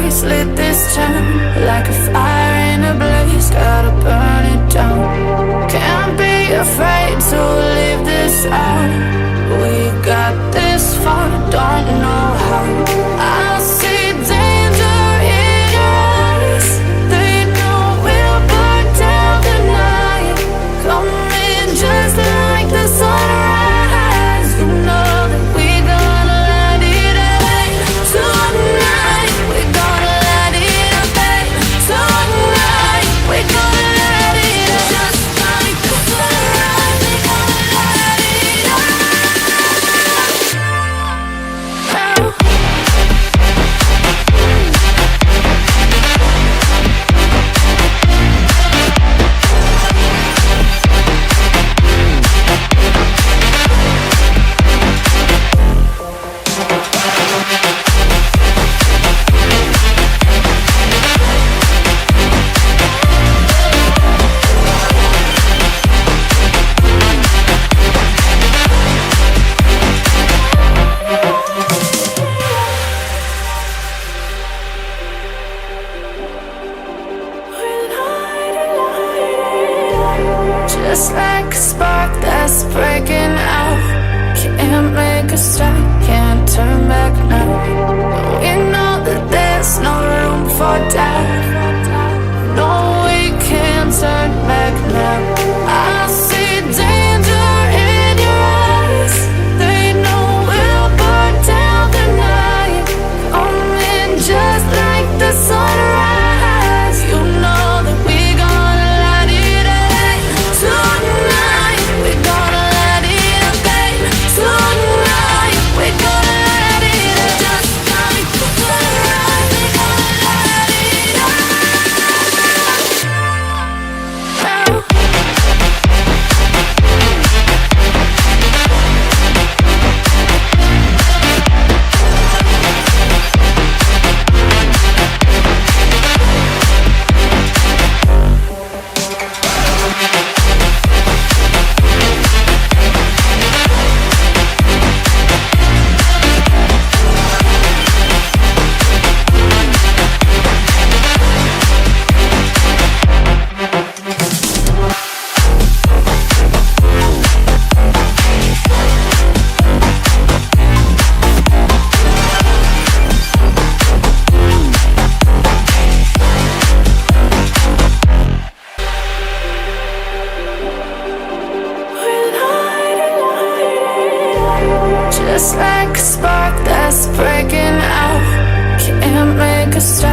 eyes lit this town like a fire in a blaze, gotta burn it down. Can't be afraid to leave this out. We got this far, don't know how. I see danger in your eyes. They know we'll burn down the night. Coming just like the sunrise. You know that we're gonna let it rain tonight. We're gonna let it rain tonight. We're gonna let it rain just like the sunrise. We're gonna let it rain. Just like a spark that's breaking out. Can't make a stop, can't turn back now. We know that there's no room for doubt. No, we can't turn back now. I see danger in your eyes. They know we'll burn down the night. Coming just like the sunrise. You know that we're gonna let it rain tonight. We're gonna let it rain tonight. We're gonna let it rain just like the sunrise. We're gonna let it rain. Just like a spark that's breaking out. Can't make a stop.